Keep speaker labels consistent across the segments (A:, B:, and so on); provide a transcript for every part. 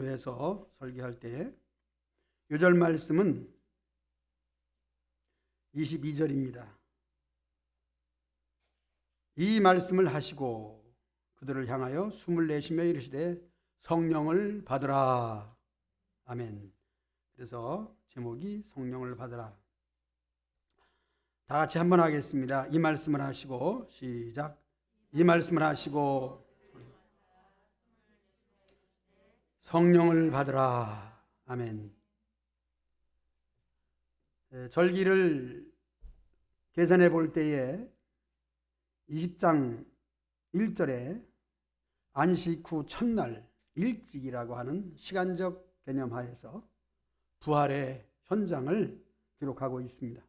A: 해서 설교할 때 요절 말씀은 22절입니다. 이 말씀을 하시고 그들을 향하여 숨을 내쉬며 이르시되 성령을 받으라. 아멘. 그래서 제목이 성령을 받으라. 다 같이 한번 하겠습니다. 이 말씀을 하시고 시작. 이 말씀을 하시고 성령을 받으라. 아멘. 절기를 계산해 볼 때에 20장 1절에 안식 후 첫날 일찍이라고 하는 시간적 개념 하에서 부활의 현장을 기록하고 있습니다.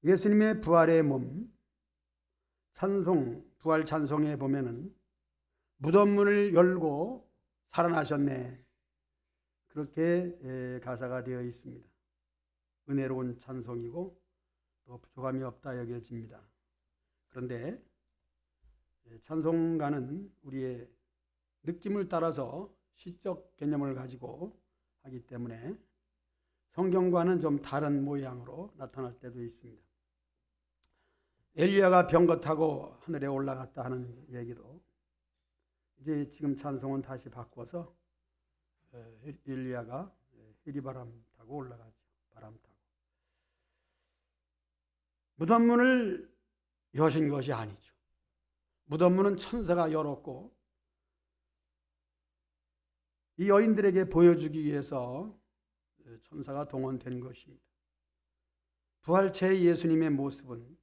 A: 예수님의 부활의 몸, 찬송, 부활 찬송에 보면은 무덤 문을 열고 살아나셨네. 그렇게 가사가 되어 있습니다. 은혜로운 찬송이고 또 부족함이 없다 여겨집니다. 그런데 찬송가는 우리의 느낌을 따라서 시적 개념을 가지고 하기 때문에 성경과는 좀 다른 모양으로 나타날 때도 있습니다. 엘리야가 병거 타고 하늘에 올라갔다 하는 얘기도 이제 지금 찬송은 다시 바꿔서 엘리야가 해리바람 타고 올라가죠. 바람 타고. 무덤문을 여신 것이 아니죠. 무덤문은 천사가 열었고 이 여인들에게 보여주기 위해서 천사가 동원된 것입니다. 부활체의 예수님의 모습은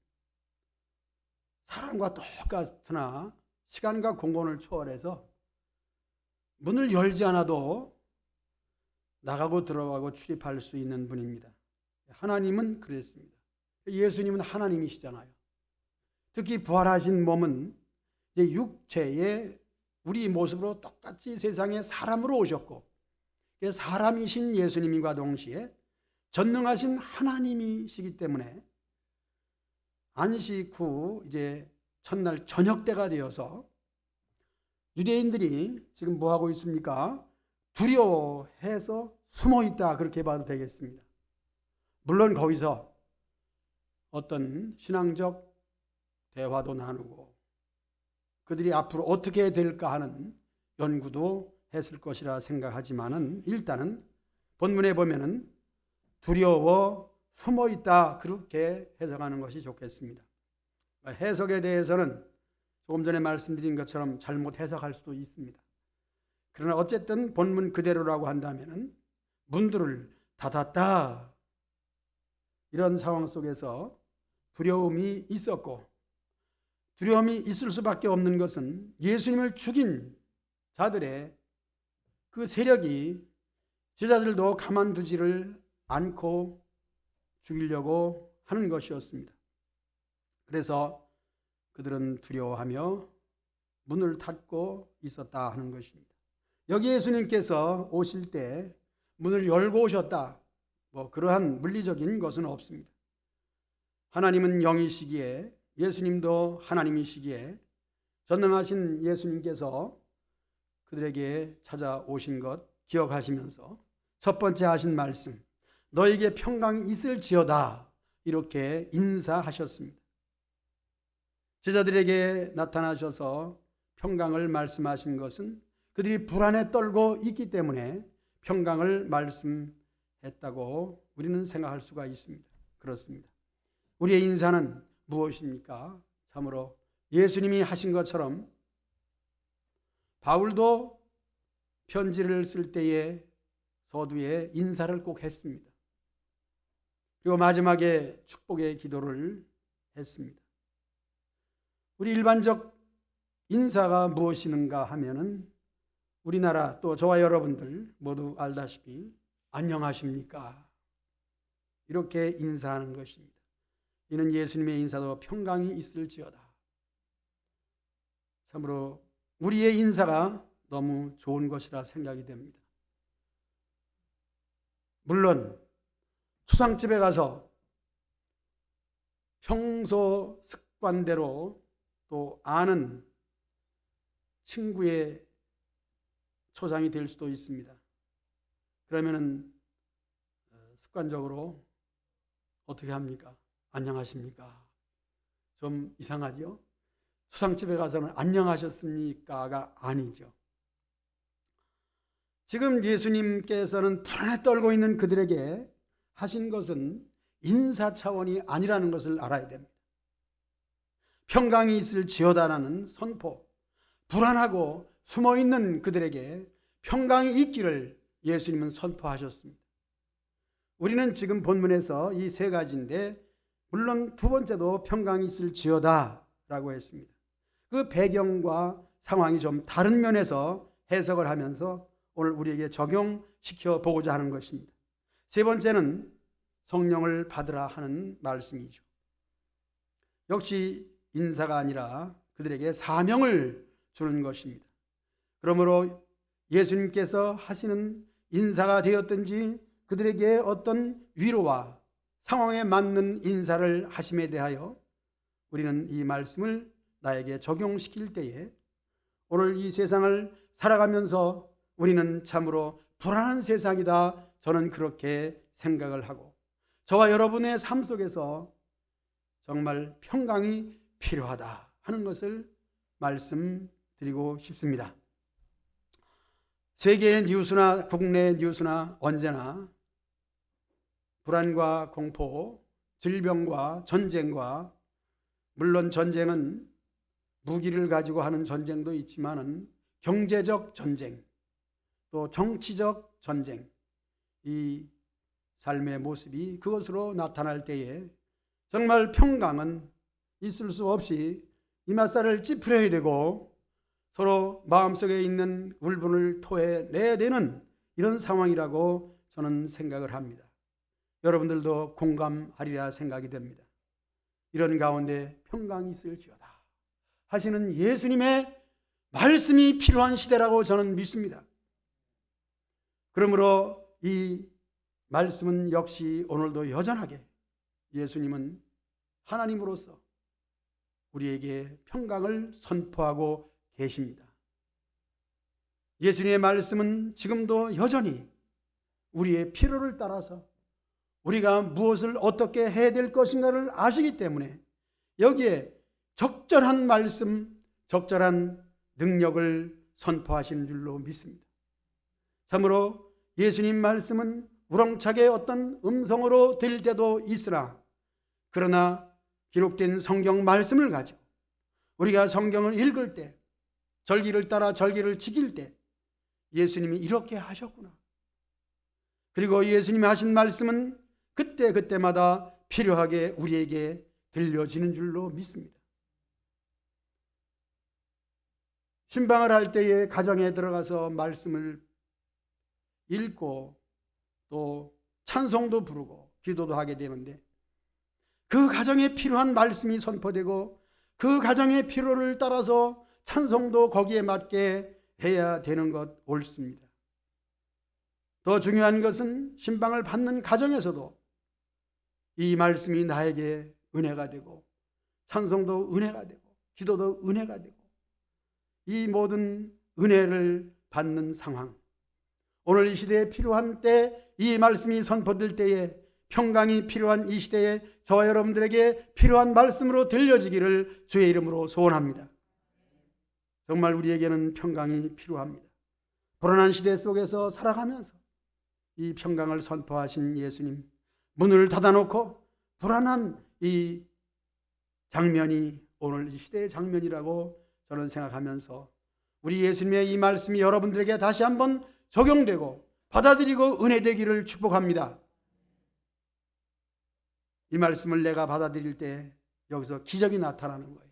A: 사람과 똑같으나 시간과 공간을 초월해서 문을 열지 않아도 나가고 들어가고 출입할 수 있는 분입니다. 하나님은 그랬습니다. 예수님은 하나님이시잖아요. 특히 부활하신 몸은 육체의 우리 모습으로 똑같이 세상에 사람으로 오셨고 사람이신 예수님과 동시에 전능하신 하나님이시기 때문에 안식 후 이제 첫날 저녁 때가 되어서 유대인들이 지금 뭐 하고 있습니까? 두려워해서 숨어 있다 그렇게 봐도 되겠습니다. 물론 거기서 어떤 신앙적 대화도 나누고 그들이 앞으로 어떻게 될까 하는 연구도 했을 것이라 생각하지만은 일단은 본문에 보면은 두려워 숨어 있다 그렇게 해석하는 것이 좋겠습니다. 해석에 대해서는 조금 전에 말씀드린 것처럼 잘못 해석할 수도 있습니다. 그러나 어쨌든 본문 그대로라고 한다면은 문들을 닫았다. 이런 상황 속에서 두려움이 있었고 두려움이 있을 수밖에 없는 것은 예수님을 죽인 자들의 그 세력이 제자들도 가만두지를 않고 죽이려고 하는 것이었습니다. 그래서 그들은 두려워하며 문을 닫고 있었다 하는 것입니다. 여기 예수님께서 오실 때 문을 열고 오셨다. 그러한 물리적인 것은 없습니다. 하나님은 영이시기에 예수님도 하나님이시기에 전능하신 예수님께서 그들에게 찾아오신 것 기억하시면서 첫 번째 하신 말씀 너에게 평강이 있을지어다 이렇게 인사하셨습니다. 제자들에게 나타나셔서 평강을 말씀하신 것은 그들이 불안에 떨고 있기 때문에 평강을 말씀했다고 우리는 생각할 수가 있습니다. 그렇습니다. 우리의 인사는 무엇입니까? 참으로 예수님이 하신 것처럼 바울도 편지를 쓸 때에 서두에 인사를 꼭 했습니다. 그리고 마지막에 축복의 기도를 했습니다. 우리 일반적 인사가 무엇인가 하면은 우리나라 또 저와 여러분들 모두 알다시피 안녕하십니까? 이렇게 인사하는 것입니다. 이는 예수님의 인사도 평강이 있을지어다. 참으로 우리의 인사가 너무 좋은 것이라 생각이 됩니다. 물론 초상집에 가서 평소 습관대로 또 아는 친구의 초상이 될 수도 있습니다. 그러면은 습관적으로 어떻게 합니까? 안녕하십니까? 좀 이상하죠? 수상집에 가서는 안녕하셨습니까가 아니죠. 지금 예수님께서는 불안에 떨고 있는 그들에게 하신 것은 인사 차원이 아니라는 것을 알아야 됩니다. 평강이 있을지어다라는 선포, 불안하고 숨어있는 그들에게 평강이 있기를 예수님은 선포하셨습니다. 우리는 지금 본문에서 이 세 가지인데 물론 두 번째도 평강이 있을지어다 라고 했습니다. 그 배경과 상황이 좀 다른 면에서 해석을 하면서 오늘 우리에게 적용시켜 보고자 하는 것입니다. 세 번째는 성령을 받으라 하는 말씀이죠. 역시 인사가 아니라 그들에게 사명을 주는 것입니다. 그러므로 예수님께서 하시는 인사가 되었든지 그들에게 어떤 위로와 상황에 맞는 인사를 하심에 대하여 우리는 이 말씀을 나에게 적용시킬 때에 오늘 이 세상을 살아가면서 우리는 참으로 불안한 세상이다, 저는 그렇게 생각을 하고 저와 여러분의 삶 속에서 정말 평강이 필요하다 하는 것을 말씀드리고 싶습니다. 세계의 뉴스나 국내 뉴스나 언제나 불안과 공포, 질병과 전쟁과, 물론 전쟁은 무기를 가지고 하는 전쟁도 있지만은 경제적 전쟁, 또 정치적 전쟁, 이 삶의 모습이 그것으로 나타날 때에 정말 평강은 있을 수 없이 이맛살을 찌푸려야 되고 서로 마음속에 있는 울분을 토해내야 되는 이런 상황이라고 저는 생각을 합니다. 여러분들도 공감하리라 생각이 됩니다. 이런 가운데 평강이 있을지어다 하시는 예수님의 말씀이 필요한 시대라고 저는 믿습니다. 그러므로 이 말씀은 역시 오늘도 여전하게 예수님은 하나님으로서 우리에게 평강을 선포하고 계십니다. 예수님의 말씀은 지금도 여전히 우리의 필요를 따라서 우리가 무엇을 어떻게 해야 될 것인가를 아시기 때문에 여기에 적절한 말씀, 적절한 능력을 선포하시는 줄로 믿습니다. 참으로 예수님 말씀은 우렁차게 어떤 음성으로 들릴 때도 있으나 그러나 기록된 성경 말씀을 가지고 우리가 성경을 읽을 때 절기를 따라 절기를 지킬 때 예수님이 이렇게 하셨구나. 그리고 예수님이 하신 말씀은 그때마다 필요하게 우리에게 들려지는 줄로 믿습니다. 신방을 할 때에 가정에 들어가서 말씀을 읽고 또 찬송도 부르고 기도도 하게 되는데 그 가정에 필요한 말씀이 선포되고 그 가정의 필요를 따라서 찬송도 거기에 맞게 해야 되는 것 옳습니다. 더 중요한 것은 신방을 받는 가정에서도 이 말씀이 나에게 은혜가 되고 찬송도 은혜가 되고 기도도 은혜가 되고 이 모든 은혜를 받는 상황, 오늘 이 시대에 필요한 때 이 말씀이 선포될 때에 평강이 필요한 이 시대에 저와 여러분들에게 필요한 말씀으로 들려지기를 주의 이름으로 소원합니다. 정말 우리에게는 평강이 필요합니다. 불안한 시대 속에서 살아가면서 이 평강을 선포하신 예수님, 문을 닫아놓고 불안한 이 장면이 오늘 이 시대의 장면이라고 저는 생각하면서 우리 예수님의 이 말씀이 여러분들에게 다시 한번 적용되고 받아들이고 은혜되기를 축복합니다. 이 말씀을 내가 받아들일 때 여기서 기적이 나타나는 거예요.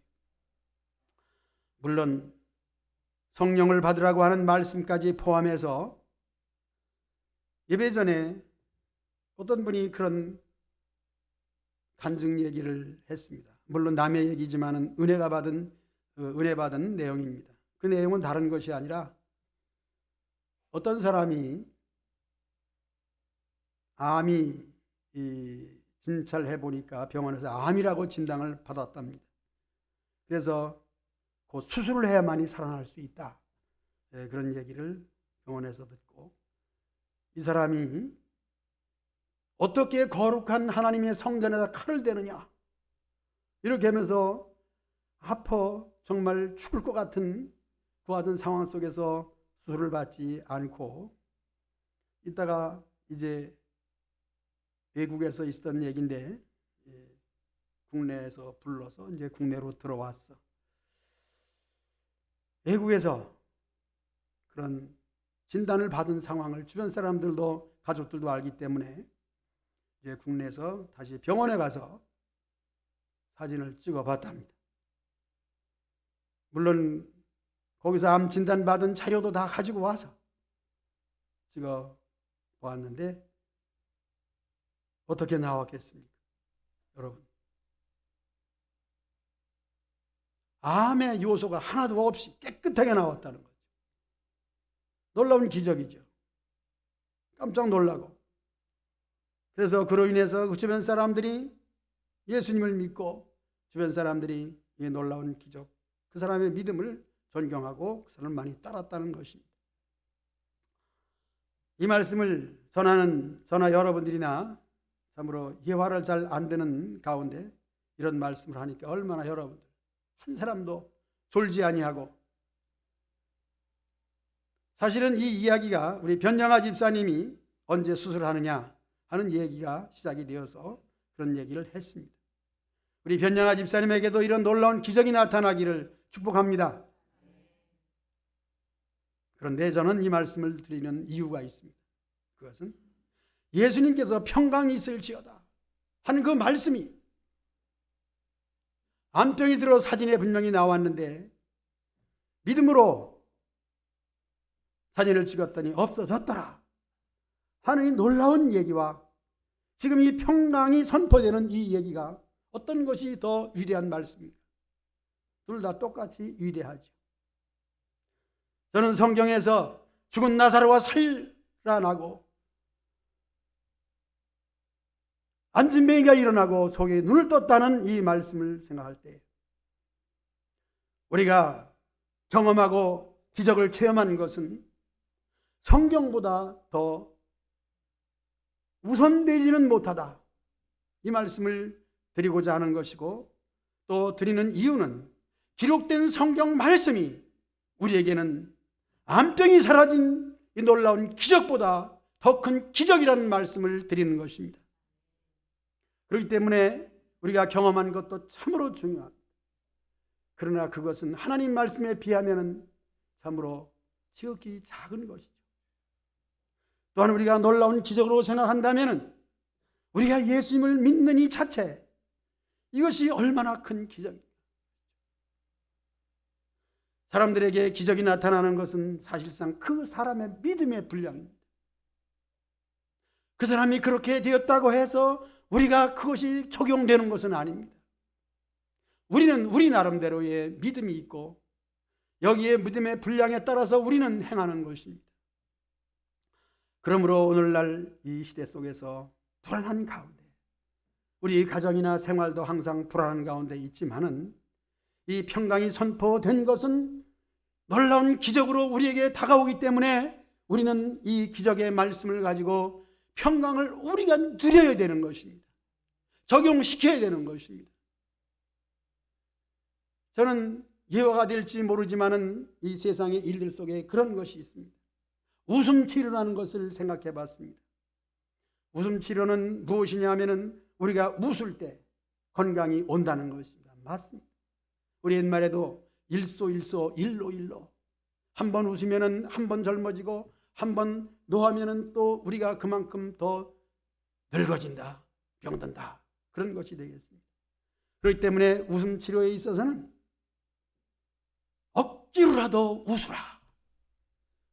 A: 물론 성령을 받으라고 하는 말씀까지 포함해서 예배 전에 어떤 분이 그런 간증 얘기를 했습니다. 물론 남의 얘기지만은 은혜 받은 내용입니다. 그 내용은 다른 것이 아니라 어떤 사람이 암이 진찰해 보니까 병원에서 암이라고 진단을 받았답니다. 그래서 곧 수술을 해야만이 살아날 수 있다. 그런 얘기를 병원에서 듣고, 이 사람이 어떻게 거룩한 하나님의 성전에다 칼을 대느냐, 이렇게 하면서 아파 정말 죽을 것 같은 그와 상황 속에서 수술을 받지 않고 이따가 이제 외국에서 있었던 얘기인데 국내에서 불러서 이제 국내로 들어왔어. 외국에서 그런 진단을 받은 상황을 주변 사람들도 가족들도 알기 때문에 이제 국내에서 다시 병원에 가서 사진을 찍어 봤답니다. 물론 거기서 암 진단 받은 자료도 다 가지고 와서 찍어 보았는데 어떻게 나왔겠습니까? 여러분, 암의 요소가 하나도 없이 깨끗하게 나왔다는 거죠. 놀라운 기적이죠. 깜짝 놀라고. 그래서 그로 인해서 그 주변 사람들이 예수님을 믿고 주변 사람들이 이 놀라운 기적, 그 사람의 믿음을 존경하고 그 사람을 많이 따랐다는 것입니다. 이 말씀을 전하는 저나 여러분들이나 참으로 예화를 잘 안 듣는 가운데 이런 말씀을 하니까 얼마나 여러분들 한 사람도 졸지 아니하고, 사실은 이 이야기가 우리 변영아 집사님이 언제 수술하느냐 하는 얘기가 시작이 되어서 그런 얘기를 했습니다. 우리 변영아 집사님에게도 이런 놀라운 기적이 나타나기를 축복합니다. 그런데 저는 이 말씀을 드리는 이유가 있습니다. 그것은 예수님께서 평강이 있을지어다 하는 그 말씀이 암병이 들어 사진에 분명히 나왔는데 믿음으로 사진을 찍었더니 없어졌더라 하는 이 놀라운 얘기와 지금 이 평강이 선포되는 이 얘기가 어떤 것이 더 위대한 말씀입니까? 둘 다 똑같이 위대하죠. 저는 성경에서 죽은 나사로가 살아나고 앉은 맹이가 일어나고 속에 눈을 떴다는 이 말씀을 생각할 때 우리가 경험하고 기적을 체험하는 것은 성경보다 더 우선되지는 못하다, 이 말씀을 드리고자 하는 것이고, 또 드리는 이유는 기록된 성경 말씀이 우리에게는 암병이 사라진 이 놀라운 기적보다 더 큰 기적이라는 말씀을 드리는 것입니다. 그렇기 때문에 우리가 경험한 것도 참으로 중요합니다. 그러나 그것은 하나님 말씀에 비하면 참으로 지극히 작은 것이죠. 또한 우리가 놀라운 기적으로 생각한다면 우리가 예수님을 믿는 이 자체, 이것이 얼마나 큰 기적입니까? 사람들에게 기적이 나타나는 것은 사실상 그 사람의 믿음의 분량입니다. 그 사람이 그렇게 되었다고 해서 우리가 그것이 적용되는 것은 아닙니다. 우리는 우리 나름대로의 믿음이 있고 여기에 믿음의 분량에 따라서 우리는 행하는 것입니다. 그러므로 오늘날 이 시대 속에서 불안한 가운데, 우리 가정이나 생활도 항상 불안한 가운데 있지만은 이 평강이 선포된 것은 놀라운 기적으로 우리에게 다가오기 때문에 우리는 이 기적의 말씀을 가지고 평강을 우리가 누려야 되는 것입니다. 적용시켜야 되는 것입니다. 저는 예화가 될지 모르지만은 이 세상의 일들 속에 그런 것이 있습니다. 웃음 치료라는 것을 생각해 봤습니다. 웃음 치료는 무엇이냐 하면은 우리가 웃을 때 건강이 온다는 것입니다. 맞습니다. 우리 옛말에도 일소일소 일로일로, 한 번 웃으면은 한 번 젊어지고 한 번 노하면은 또 우리가 그만큼 더 늙어진다, 병든다, 그런 것이 되겠습니다. 그렇기 때문에 웃음 치료에 있어서는 억지로라도 웃으라,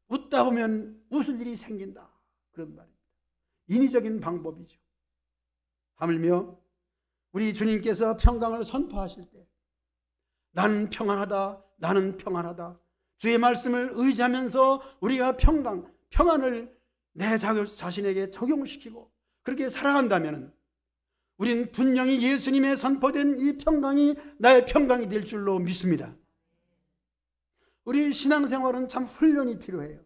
A: 웃다 보면 웃을 일이 생긴다, 그런 말입니다. 인위적인 방법이죠. 하물며 우리 주님께서 평강을 선포하실 때 나는 평안하다, 나는 평안하다, 주의 말씀을 의지하면서 우리가 평안을 내 자신에게 적용시키고 그렇게 살아간다면 우리는 분명히 예수님의 선포된 이 평강이 나의 평강이 될 줄로 믿습니다. 우리 신앙생활은 참 훈련이 필요해요.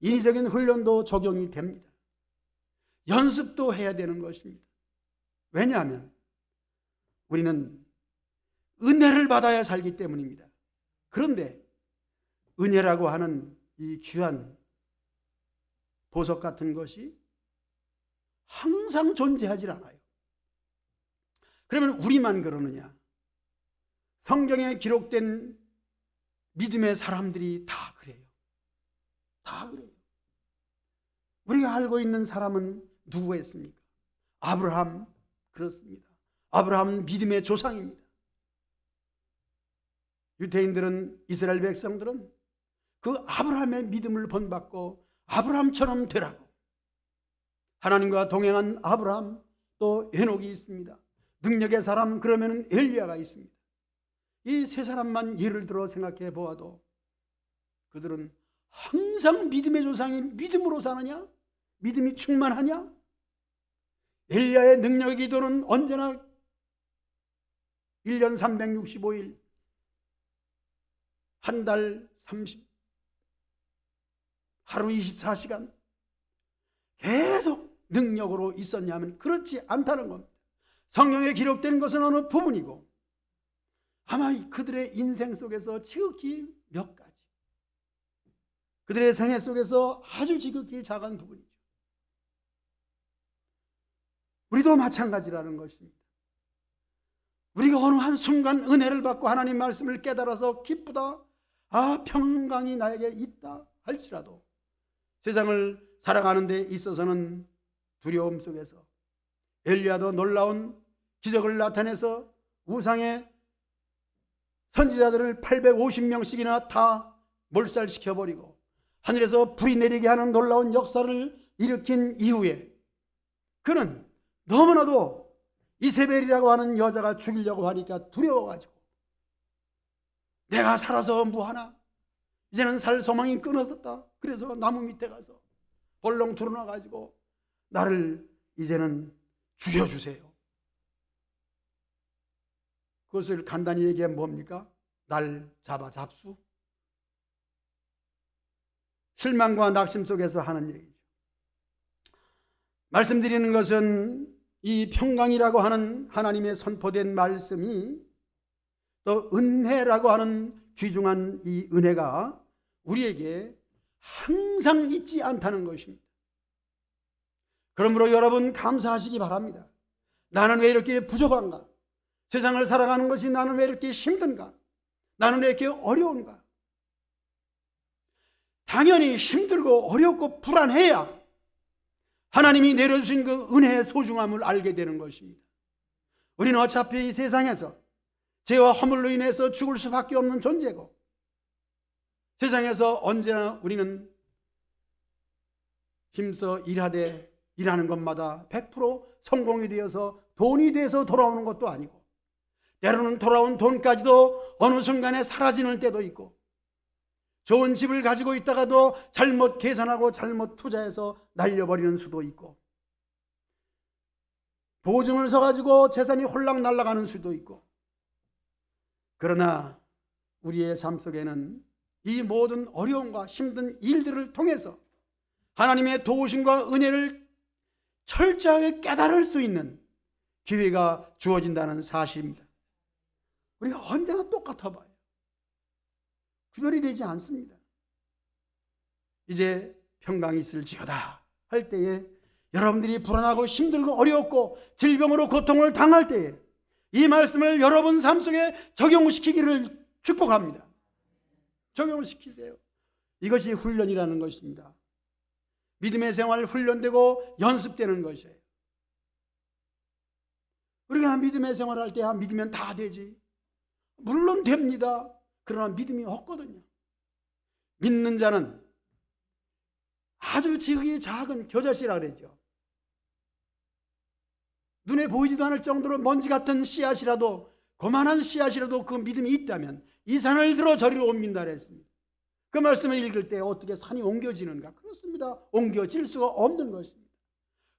A: 인위적인 훈련도 적용이 됩니다. 연습도 해야 되는 것입니다. 왜냐하면 우리는 은혜를 받아야 살기 때문입니다. 그런데 은혜라고 하는 이 귀한 보석 같은 것이 항상 존재하질 않아요. 그러면 우리만 그러느냐? 성경에 기록된 믿음의 사람들이 다 그래요. 다 그래요. 우리가 알고 있는 사람은 누구였습니까? 아브라함. 그렇습니다. 아브라함은 믿음의 조상입니다. 유대인들은, 이스라엘 백성들은 그 아브라함의 믿음을 본받고 아브라함처럼 되라고, 하나님과 동행한 아브라함, 또 에녹이 있습니다. 능력의 사람, 그러면 엘리야가 있습니다. 이 세 사람만 예를 들어 생각해 보아도 그들은 항상 믿음의 조상이 믿음으로 사느냐? 믿음이 충만하냐? 엘리야의 능력의 기도는 언제나 1년 365일, 한 달 30, 하루 24시간 계속 능력으로 있었냐면 그렇지 않다는 겁니다. 성경에 기록된 것은 어느 부분이고 아마 그들의 인생 속에서 지극히 몇 가지, 그들의 생애 속에서 아주 지극히 작은 부분이죠. 우리도 마찬가지라는 것입니다. 우리가 어느 한순간 은혜를 받고 하나님 말씀을 깨달아서 기쁘다, 아 평강이 나에게 있다 할지라도 세상을 살아가는 데 있어서는 두려움 속에서 엘리야도 놀라운 기적을 나타내서 우상의 선지자들을 850명씩이나 다 몰살시켜버리고 하늘에서 불이 내리게 하는 놀라운 역사를 일으킨 이후에 그는 너무나도 이세벨이라고 하는 여자가 죽이려고 하니까 두려워가지고 내가 살아서 뭐하나, 이제는 살 소망이 끊어졌다. 그래서 나무 밑에 가서 벌렁 드러나가지고 나를 이제는 죽여주세요. 그것을 간단히 얘기하면 뭡니까? 날 잡아 잡수. 실망과 낙심 속에서 하는 얘기죠. 말씀드리는 것은 이 평강이라고 하는 하나님의 선포된 말씀이, 또 은혜라고 하는 귀중한 이 은혜가 우리에게 항상 있지 않다는 것입니다. 그러므로 여러분 감사하시기 바랍니다. 나는 왜 이렇게 부족한가? 세상을 살아가는 것이 나는 왜 이렇게 힘든가? 나는 왜 이렇게 어려운가? 당연히 힘들고 어렵고 불안해야 하나님이 내려주신 그 은혜의 소중함을 알게 되는 것입니다. 우리는 어차피 이 세상에서 죄와 허물로 인해서 죽을 수밖에 없는 존재고, 세상에서 언제나 우리는 힘써 일하되 일하는 것마다 100% 성공이 되어서 돈이 돼서 돌아오는 것도 아니고, 때로는 돌아온 돈까지도 어느 순간에 사라지는 때도 있고, 좋은 집을 가지고 있다가도 잘못 계산하고 잘못 투자해서 날려버리는 수도 있고, 보증을 서가지고 재산이 홀랑 날아가는 수도 있고, 그러나 우리의 삶 속에는 이 모든 어려움과 힘든 일들을 통해서 하나님의 도우심과 은혜를 철저하게 깨달을 수 있는 기회가 주어진다는 사실입니다. 우리가 언제나 똑같아 봐요. 구별이 되지 않습니다. 이제 평강이 있을지어다 할 때에, 여러분들이 불안하고 힘들고 어렵고 질병으로 고통을 당할 때에 이 말씀을 여러분 삶 속에 적용시키기를 축복합니다. 적용시키세요. 이것이 훈련이라는 것입니다. 믿음의 생활 훈련되고 연습되는 것이에요. 우리가 믿음의 생활을 할 때 믿으면 다 되지. 물론 됩니다. 그러나 믿음이 없거든요. 믿는 자는 아주 지극히 작은 겨자씨라 그랬죠. 눈에 보이지도 않을 정도로 먼지 같은 씨앗이라도, 고만한 씨앗이라도 그 믿음이 있다면 이 산을 들어 저리로 옮긴다 그랬습니다. 그 말씀을 읽을 때 어떻게 산이 옮겨지는가? 그렇습니다. 옮겨질 수가 없는 것입니다.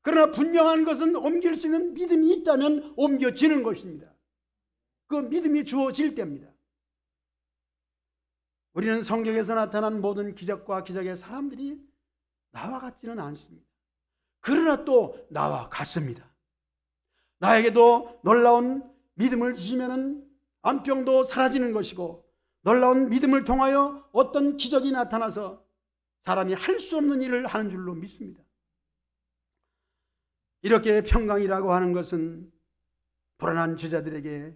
A: 그러나 분명한 것은 옮길 수 있는 믿음이 있다면 옮겨지는 것입니다. 그 믿음이 주어질 때입니다. 우리는 성경에서 나타난 모든 기적과 기적의 사람들이 나와 같지는 않습니다. 그러나 또 나와 같습니다. 나에게도 놀라운 믿음을 주시면은 암병도 사라지는 것이고, 놀라운 믿음을 통하여 어떤 기적이 나타나서 사람이 할 수 없는 일을 하는 줄로 믿습니다. 이렇게 평강이라고 하는 것은 불안한 제자들에게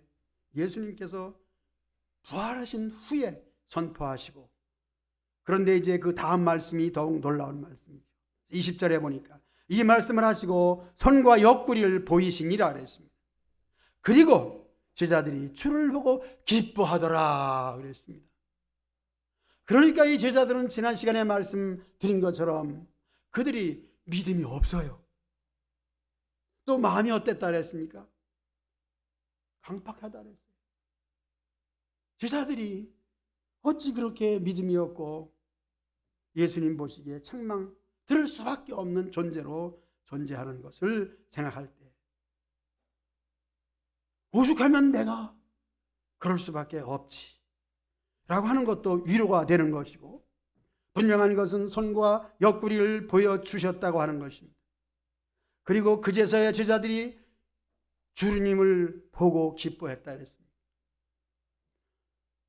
A: 예수님께서 부활하신 후에 선포하시고, 그런데 이제 그 다음 말씀이 더욱 놀라운 말씀이죠. 20절에 보니까 이 말씀을 하시고 손과 옆구리를 보이시니라 그랬습니다. 그리고 제자들이 주를 보고 기뻐하더라 그랬습니다. 그러니까 이 제자들은 지난 시간에 말씀드린 것처럼 그들이 믿음이 없어요. 또 마음이 어땠다 그랬습니까? 강팍하다 그랬어요. 제자들이 어찌 그렇게 믿음이 없고 예수님 보시기에 책망 들을 수밖에 없는 존재로 존재하는 것을 생각할 때, 오죽하면 내가 그럴 수밖에 없지 라고 하는 것도 위로가 되는 것이고, 분명한 것은 손과 옆구리를 보여주셨다고 하는 것입니다. 그리고 그제서야 제자들이 주님을 보고 기뻐했다 했습니다.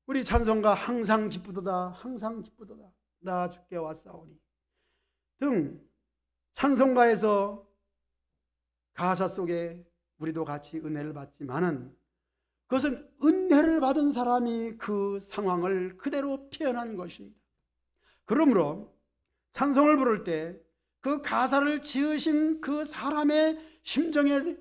A: 우리 찬송가 항상 기쁘도다 항상 기쁘도다 나 주께 왔사오니 등 찬송가에서 가사 속에 우리도 같이 은혜를 받지만은, 그것은 은혜를 받은 사람이 그 상황을 그대로 표현한 것입니다. 그러므로 찬송을 부를 때 그 가사를 지으신 그 사람의 심정의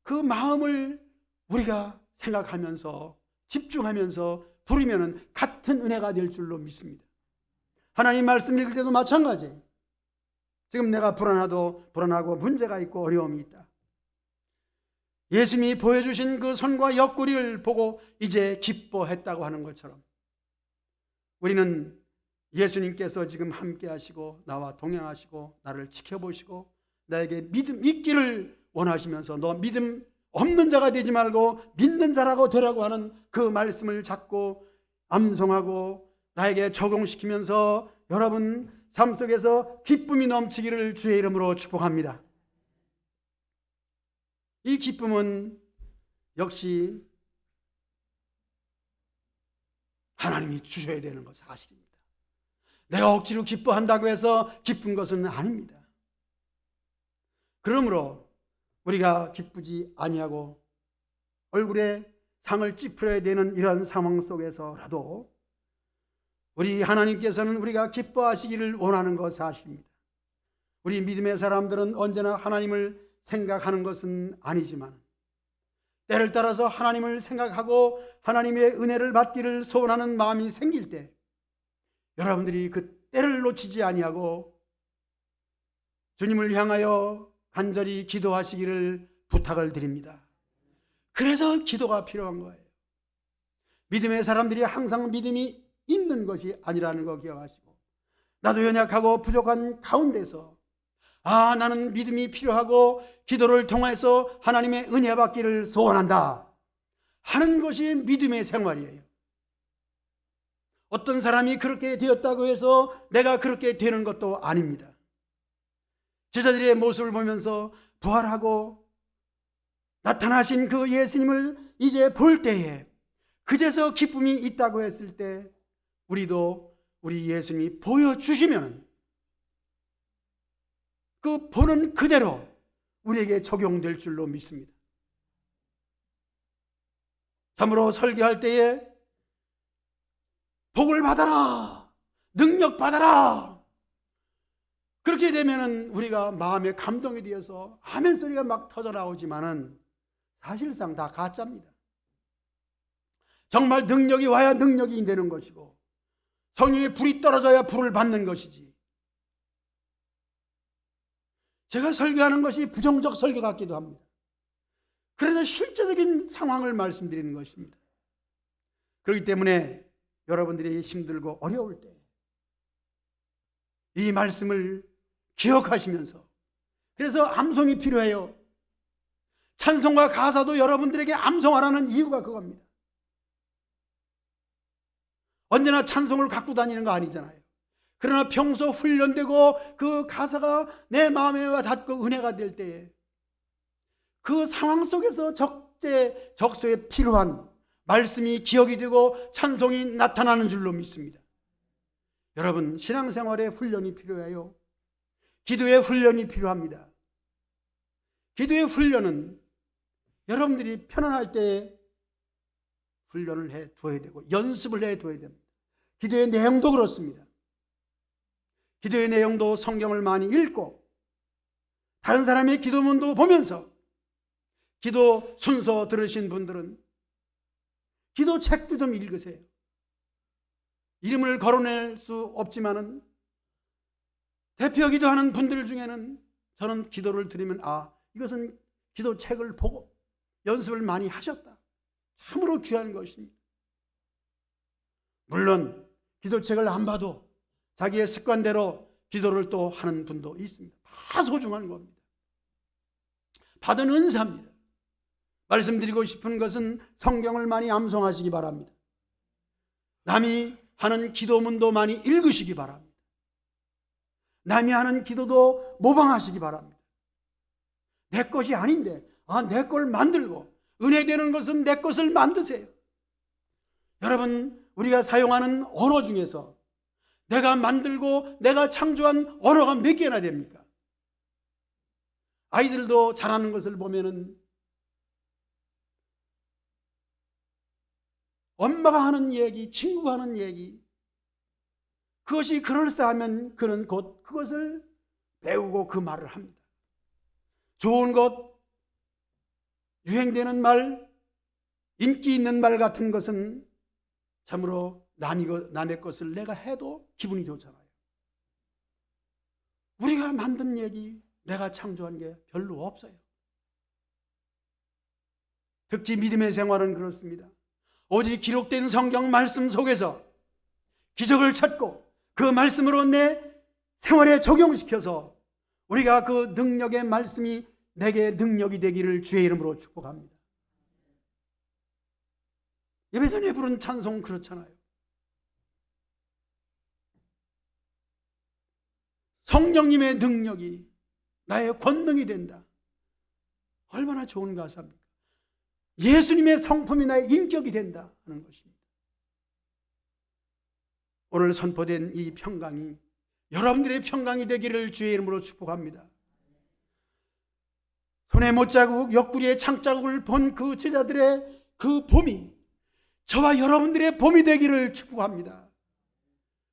A: 그 마음을 우리가 생각하면서 집중하면서 부르면 같은 은혜가 될 줄로 믿습니다. 하나님 말씀 읽을 때도 마찬가지예요. 지금 내가 불안하고 문제가 있고 어려움이 있다. 예수님이 보여주신 그 손과 옆구리를 보고 이제 기뻐했다고 하는 것처럼, 우리는 예수님께서 지금 함께 하시고 나와 동행하시고 나를 지켜보시고 나에게 믿음 있기를 원하시면서 너 믿음 없는 자가 되지 말고 믿는 자라고 되라고 하는 그 말씀을 잡고 암송하고 나에게 적용시키면서 여러분 삶 속에서 기쁨이 넘치기를 주의 이름으로 축복합니다. 이 기쁨은 역시 하나님이 주셔야 되는 것 사실입니다. 내가 억지로 기뻐한다고 해서 기쁜 것은 아닙니다. 그러므로 우리가 기쁘지 아니하고 얼굴에 상을 찌푸려야 되는 이런 상황 속에서라도 우리 하나님께서는 우리가 기뻐하시기를 원하는 것 사실입니다. 우리 믿음의 사람들은 언제나 하나님을 생각하는 것은 아니지만 때를 따라서 하나님을 생각하고 하나님의 은혜를 받기를 소원하는 마음이 생길 때 여러분들이 그 때를 놓치지 아니하고 주님을 향하여 간절히 기도하시기를 부탁을 드립니다. 그래서 기도가 필요한 거예요. 믿음의 사람들이 항상 믿음이 있는 것이 아니라는 거 기억하시고, 나도 연약하고 부족한 가운데서 나는 믿음이 필요하고 기도를 통해서 하나님의 은혜 받기를 소원한다 하는 것이 믿음의 생활이에요. 어떤 사람이 그렇게 되었다고 해서 내가 그렇게 되는 것도 아닙니다. 제자들의 모습을 보면서 부활하고 나타나신 그 예수님을 이제 볼 때에 그제서 기쁨이 있다고 했을 때 우리도 우리 예수님이 보여주시면 그 보는 그대로 우리에게 적용될 줄로 믿습니다. 참으로 설교할 때에 복을 받아라, 능력 받아라, 그렇게 되면은 우리가 마음에 감동이 되어서 아멘 소리가 막 터져 나오지만은 사실상 다 가짜입니다. 정말 능력이 와야 능력이 되는 것이고 성령의 불이 떨어져야 불을 받는 것이지, 제가 설교하는 것이 부정적 설교 같기도 합니다. 그래서 실제적인 상황을 말씀드리는 것입니다. 그렇기 때문에 여러분들이 힘들고 어려울 때 이 말씀을 기억하시면서, 그래서 암송이 필요해요. 찬송과 가사도 여러분들에게 암송하라는 이유가 그겁니다. 언제나 찬송을 갖고 다니는 거 아니잖아요. 그러나 평소 훈련되고 그 가사가 내 마음에 와 닿고 은혜가 될 때에 그 상황 속에서 적소에 필요한 말씀이 기억이 되고 찬송이 나타나는 줄로 믿습니다. 여러분, 신앙생활에 훈련이 필요해요. 기도의 훈련이 필요합니다. 기도의 훈련은 여러분들이 편안할 때 훈련을 해둬야 되고 연습을 해둬야 됩니다. 기도의 내용도 그렇습니다. 기도의 내용도 성경을 많이 읽고 다른 사람의 기도문도 보면서, 기도 순서 들으신 분들은 기도 책도 좀 읽으세요. 이름을 거론할 수 없지만은 대표 기도하는 분들 중에는 저는 기도를 드리면 이것은 기도 책을 보고 연습을 많이 하셨다. 참으로 귀한 것입니다. 물론 기도책을 안 봐도 자기의 습관대로 기도를 또 하는 분도 있습니다. 다 소중한 겁니다. 받은 은사입니다. 말씀드리고 싶은 것은 성경을 많이 암송하시기 바랍니다. 남이 하는 기도문도 많이 읽으시기 바랍니다. 남이 하는 기도도 모방하시기 바랍니다. 내 것이 아닌데 내 걸 만들고, 은혜되는 것은 내 것을 만드세요. 여러분, 우리가 사용하는 언어 중에서 내가 만들고 내가 창조한 언어가 몇 개나 됩니까? 아이들도 잘하는 것을 보면은 엄마가 하는 얘기, 친구가 하는 얘기, 그것이 그럴싸하면 그는 곧 그것을 배우고 그 말을 합니다. 좋은 것, 유행되는 말, 인기 있는 말 같은 것은 참으로 남의 것을 내가 해도 기분이 좋잖아요. 우리가 만든 얘기, 내가 창조한 게 별로 없어요. 특히 믿음의 생활은 그렇습니다. 오직 기록된 성경 말씀 속에서 기적을 찾고 그 말씀으로 내 생활에 적용시켜서 우리가 그 능력의 말씀이 내게 능력이 되기를 주의 이름으로 축복합니다. 예배전에 부른 찬송 그렇잖아요. 성령님의 능력이 나의 권능이 된다. 얼마나 좋은 가사입니까? 예수님의 성품이 나의 인격이 된다 하는 것입니다. 오늘 선포된 이 평강이 여러분들의 평강이 되기를 주의 이름으로 축복합니다. 손에 못자국, 옆구리에 창자국을 본 그 제자들의 그 봄이 저와 여러분들의 봄이 되기를 축복합니다.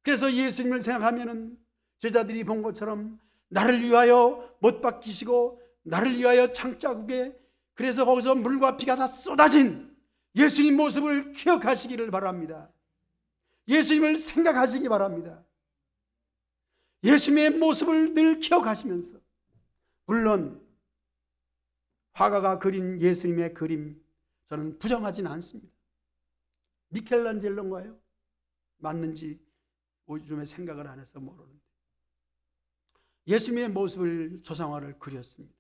A: 그래서 예수님을 생각하면은 제자들이 본 것처럼 나를 위하여 못 박히시고 나를 위하여 창자국에, 그래서 거기서 물과 피가 다 쏟아진 예수님 모습을 기억하시기를 바랍니다. 예수님을 생각하시기 바랍니다. 예수님의 모습을 늘 기억하시면서, 물론 화가가 그린 예수님의 그림 저는 부정하지는 않습니다. 미켈란젤로인가요? 맞는지 요즘에 생각을 안 해서 모르는데 예수님의 모습을 조상화를 그렸습니다.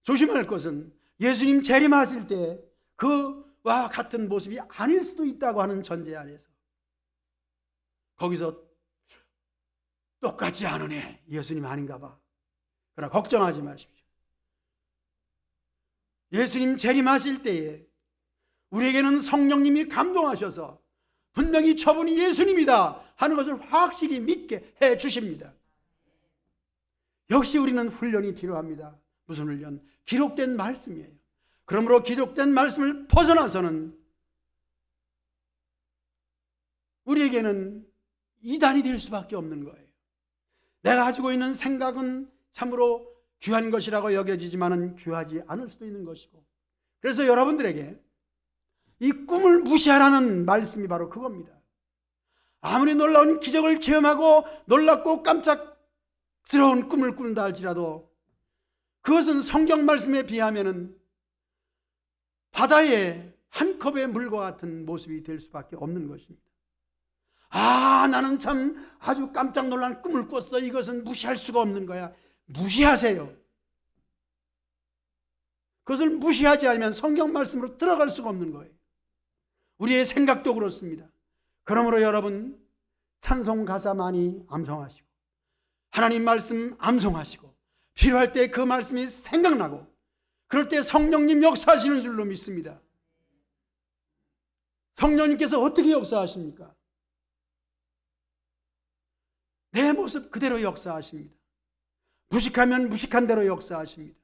A: 조심할 것은 예수님 재림하실 때 그와 같은 모습이 아닐 수도 있다고 하는 전제 안에서 거기서 똑같지 않으네, 예수님 아닌가 봐. 그러나 걱정하지 마십시오. 예수님 재림하실 때에 우리에게는 성령님이 감동하셔서 분명히 저분이 예수님이다 하는 것을 확실히 믿게 해 주십니다. 역시 우리는 훈련이 필요합니다. 무슨 훈련? 기록된 말씀이에요. 그러므로 기록된 말씀을 벗어나서는 우리에게는 이단이 될 수밖에 없는 거예요. 내가 가지고 있는 생각은 참으로 귀한 것이라고 여겨지지만은 귀하지 않을 수도 있는 것이고, 그래서 여러분들에게 이 꿈을 무시하라는 말씀이 바로 그겁니다. 아무리 놀라운 기적을 체험하고 놀랍고 깜짝스러운 꿈을 꾼다 할지라도 그것은 성경 말씀에 비하면은 바다의 한 컵의 물과 같은 모습이 될 수밖에 없는 것입니다. 나는 참 아주 깜짝 놀란 꿈을 꿨어. 이것은 무시할 수가 없는 거야. 무시하세요. 그것을 무시하지 않으면 성경 말씀으로 들어갈 수가 없는 거예요. 우리의 생각도 그렇습니다. 그러므로 여러분, 찬송 가사 많이 암송하시고 하나님 말씀 암송하시고 필요할 때 그 말씀이 생각나고 그럴 때 성령님 역사하시는 줄로 믿습니다. 성령님께서 어떻게 역사하십니까? 내 모습 그대로 역사하십니다. 무식하면 무식한 대로 역사하십니다.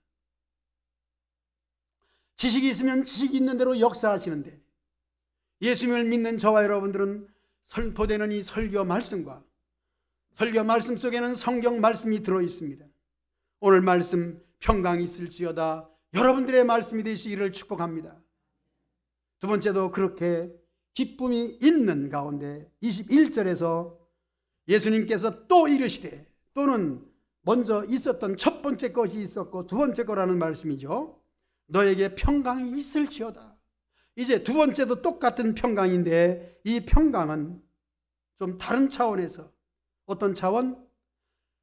A: 지식이 있으면 지식이 있는 대로 역사하시는데 예수님을 믿는 저와 여러분들은 선포되는 이 설교 말씀과 설교 말씀 속에는 성경 말씀이 들어있습니다. 오늘 말씀 평강이 있을지어다 여러분들의 말씀이 되시기를 축복합니다. 두 번째도 그렇게 기쁨이 있는 가운데 21절에서 예수님께서 또 이르시되, 또는 먼저 있었던 첫 번째 것이 있었고 두 번째 거라는 말씀이죠. 너에게 평강이 있을지어다. 이제 두 번째도 똑같은 평강인데 이 평강은 좀 다른 차원에서, 어떤 차원?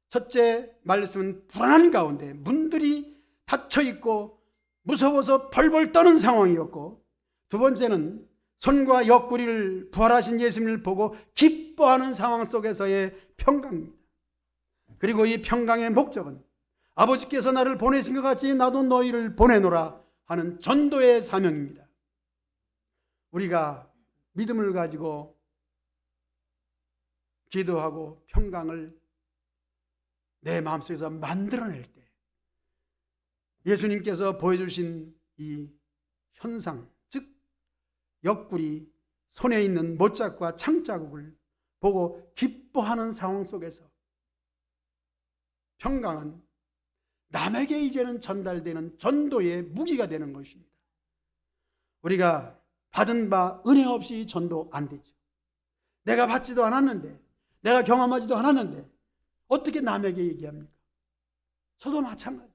A: 첫째 말씀은 불안한 가운데 문들이 닫혀 있고 무서워서 벌벌 떠는 상황이었고, 두 번째는 손과 옆구리를 부활하신 예수님을 보고 기뻐하는 상황 속에서의 평강입니다. 그리고 이 평강의 목적은 아버지께서 나를 보내신 것 같이 나도 너희를 보내노라 하는 전도의 사명입니다. 우리가 믿음을 가지고 기도하고 평강을 내 마음속에서 만들어낼 때 예수님께서 보여주신 이 현상, 즉 옆구리, 손에 있는 못자국과 창자국을 보고 기뻐하는 상황 속에서 평강은 남에게 이제는 전달되는 전도의 무기가 되는 것입니다. 우리가 받은 바 은혜 없이 전도 안 되죠. 내가 받지도 않았는데, 내가 경험하지도 않았는데 어떻게 남에게 얘기합니까? 저도 마찬가지.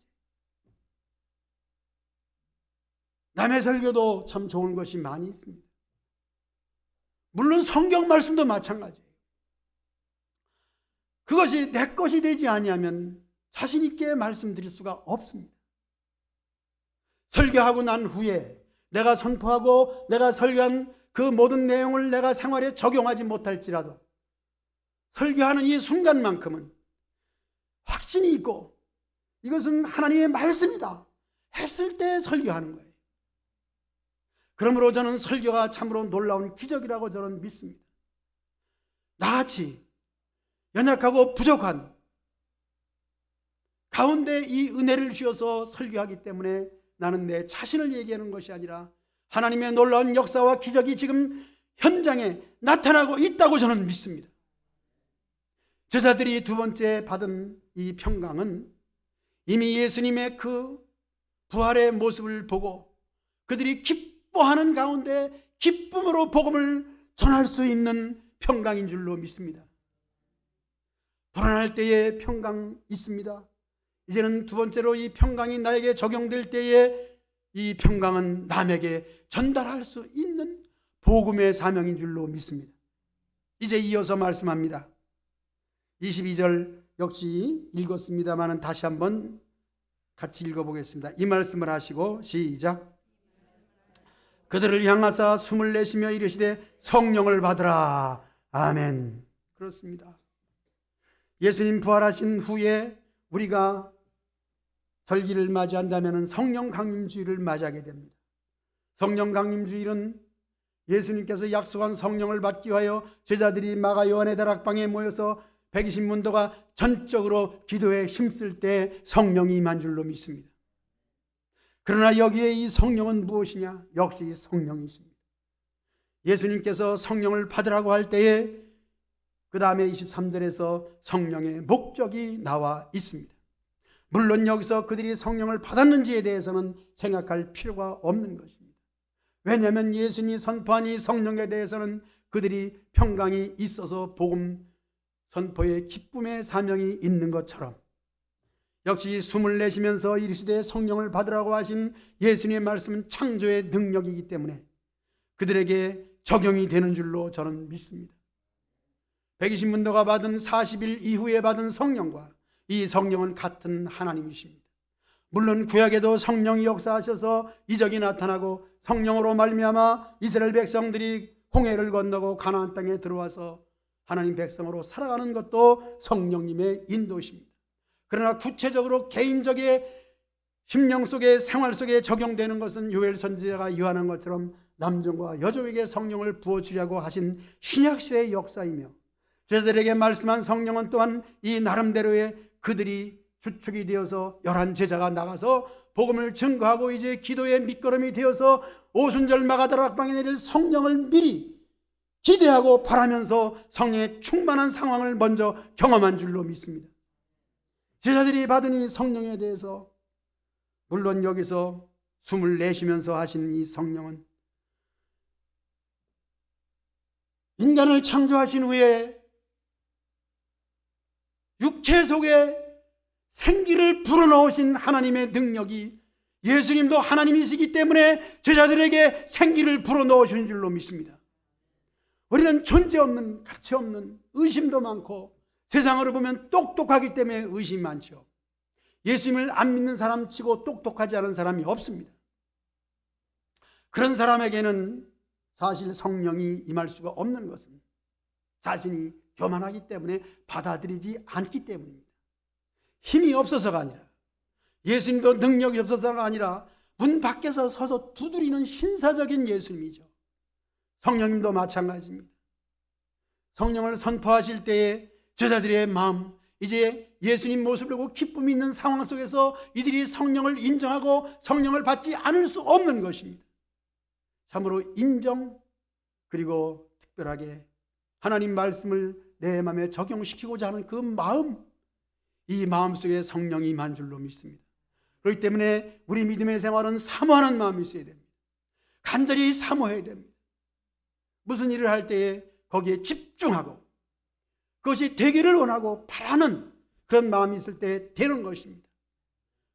A: 남의 설교도 참 좋은 것이 많이 있습니다. 물론 성경 말씀도 마찬가지예요. 그것이 내 것이 되지 아니하면 자신 있게 말씀드릴 수가 없습니다. 설교하고 난 후에 내가 선포하고 내가 설교한 그 모든 내용을 내가 생활에 적용하지 못할지라도 설교하는 이 순간만큼은 확신이 있고 이것은 하나님의 말씀이다 했을 때 설교하는 거예요. 그러므로 저는 설교가 참으로 놀라운 기적이라고 저는 믿습니다. 나같이 연약하고 부족한 가운데 이 은혜를 주셔서 설교하기 때문에 나는 내 자신을 얘기하는 것이 아니라 하나님의 놀라운 역사와 기적이 지금 현장에 나타나고 있다고 저는 믿습니다. 제자들이 두 번째 받은 이 평강은 이미 예수님의 그 부활의 모습을 보고 그들이 기뻐하는 가운데 기쁨으로 복음을 전할 수 있는 평강인 줄로 믿습니다. 불안할 때에 평강 있습니다. 이제는 두 번째로 이 평강이 나에게 적용될 때에 이 평강은 남에게 전달할 수 있는 복음의 사명인 줄로 믿습니다. 이제 이어서 말씀합니다. 22절 역시 읽었습니다만 다시 한번 같이 읽어보겠습니다. 이 말씀을 하시고 시작. 그들을 향하사 숨을 내쉬며 이르시되 성령을 받으라. 아멘. 그렇습니다. 예수님 부활하신 후에 우리가 절기를 맞이한다면 성령 강림주일을 맞이하게 됩니다. 성령 강림주일은 예수님께서 약속한 성령을 받기 위하여 제자들이 마가 요한의 다락방에 모여서 120문도가 전적으로 기도에 힘쓸 때 성령이 임한 줄로 믿습니다. 그러나 여기에 이 성령은 무엇이냐? 역시 성령이십니다. 예수님께서 성령을 받으라고 할 때에 그 다음에 23절에서 성령의 목적이 나와 있습니다. 물론 여기서 그들이 성령을 받았는지에 대해서는 생각할 필요가 없는 것입니다. 왜냐하면 예수님이 선포한 이 성령에 대해서는 그들이 평강이 있어서 복음 선포의 기쁨의 사명이 있는 것처럼 역시 숨을 내쉬면서 이르시되 성령을 받으라고 하신 예수님의 말씀은 창조의 능력이기 때문에 그들에게 적용이 되는 줄로 저는 믿습니다. 120문도가 받은 40일 이후에 받은 성령과 이 성령은 같은 하나님이십니다. 물론 구약에도 성령이 역사하셔서 이적이 나타나고 성령으로 말미암아 이스라엘 백성들이 홍해를 건너고 가나안 땅에 들어와서 하나님 백성으로 살아가는 것도 성령님의 인도십니다. 그러나 구체적으로 개인적의 심령 속에 생활 속에 적용되는 것은 요엘 선지자가 요한한 것처럼 남종과 여종에게 성령을 부어주려고 하신 신약시대의 역사이며, 제자들에게 말씀한 성령은 또한 이 나름대로의 그들이 주축이 되어서 11 제자가 나가서 복음을 증거하고 이제 기도의 밑거름이 되어서 오순절 마가다락방에 내릴 성령을 미리 기대하고 바라면서 성령의 충만한 상황을 먼저 경험한 줄로 믿습니다. 제자들이 받은 이 성령에 대해서, 물론 여기서 숨을 내쉬면서 하신 이 성령은 인간을 창조하신 후에 육체 속에 생기를 불어넣으신 하나님의 능력이, 예수님도 하나님이시기 때문에 제자들에게 생기를 불어넣으신 줄로 믿습니다. 우리는 존재 없는, 가치 없는, 의심도 많고 세상으로 보면 똑똑하기 때문에 의심이 많죠. 예수님을 안 믿는 사람 치고 똑똑하지 않은 사람이 없습니다. 그런 사람에게는 사실 성령이 임할 수가 없는 것은 자신이 교만하기 때문에 받아들이지 않기 때문입니다. 힘이 없어서가 아니라, 예수님도 능력이 없어서가 아니라 문 밖에서 서서 두드리는 신사적인 예수님이죠. 성령님도 마찬가지입니다. 성령을 선포하실 때에 제자들의 마음, 이제 예수님 모습을 보고 기쁨이 있는 상황 속에서 이들이 성령을 인정하고 성령을 받지 않을 수 없는 것입니다. 참으로 인정, 그리고 특별하게 하나님 말씀을 내 마음에 적용시키고자 하는 그 마음, 이 마음속에 성령이 임한 줄로 믿습니다. 그렇기 때문에 우리 믿음의 생활은 사모하는 마음이 있어야 됩니다. 간절히 사모해야 됩니다. 무슨 일을 할 때에 거기에 집중하고 그것이 되기를 원하고 바라는 그런 마음이 있을 때 되는 것입니다.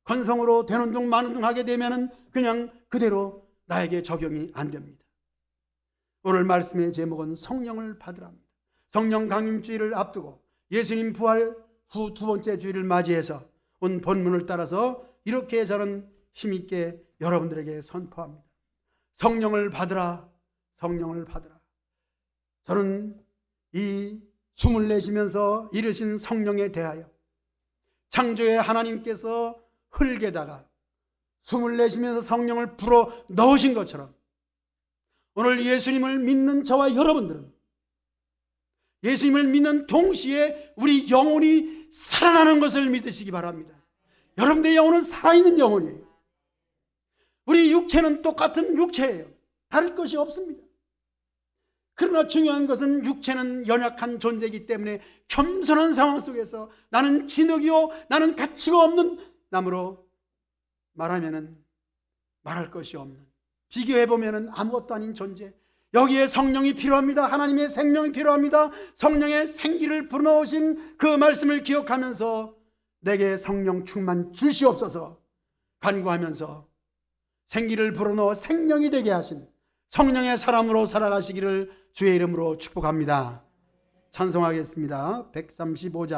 A: 건성으로 되는 둥 마는 둥 하게 되면 그냥 그대로 나에게 적용이 안 됩니다. 오늘 말씀의 제목은 성령을 받으랍니다. 성령 강림주의를 앞두고 예수님 부활 후 2번째 주일을 맞이해서 온 본문을 따라서 이렇게 저는 힘있게 여러분들에게 선포합니다. 성령을 받으라, 성령을 받으라. 저는 이 숨을 내쉬면서 이르신 성령에 대하여 창조의 하나님께서 흙에다가 숨을 내쉬면서 성령을 불어 넣으신 것처럼 오늘 예수님을 믿는 저와 여러분들은 예수님을 믿는 동시에 우리 영혼이 살아나는 것을 믿으시기 바랍니다. 여러분들의 영혼은 살아있는 영혼이에요. 우리 육체는 똑같은 육체예요. 다를 것이 없습니다. 그러나 중요한 것은 육체는 연약한 존재이기 때문에 겸손한 상황 속에서 나는 진흙이요, 나는 가치가 없는 나무로 말하면은 말할 것이 없는, 비교해보면은 아무것도 아닌 존재, 여기에 성령이 필요합니다. 하나님의 생명이 필요합니다. 성령의 생기를 불어넣으신 그 말씀을 기억하면서 내게 성령 충만 주시옵소서 간구하면서 생기를 불어넣어 생명이 되게 하신 성령의 사람으로 살아가시기를 주의 이름으로 축복합니다. 찬송하겠습니다. 135장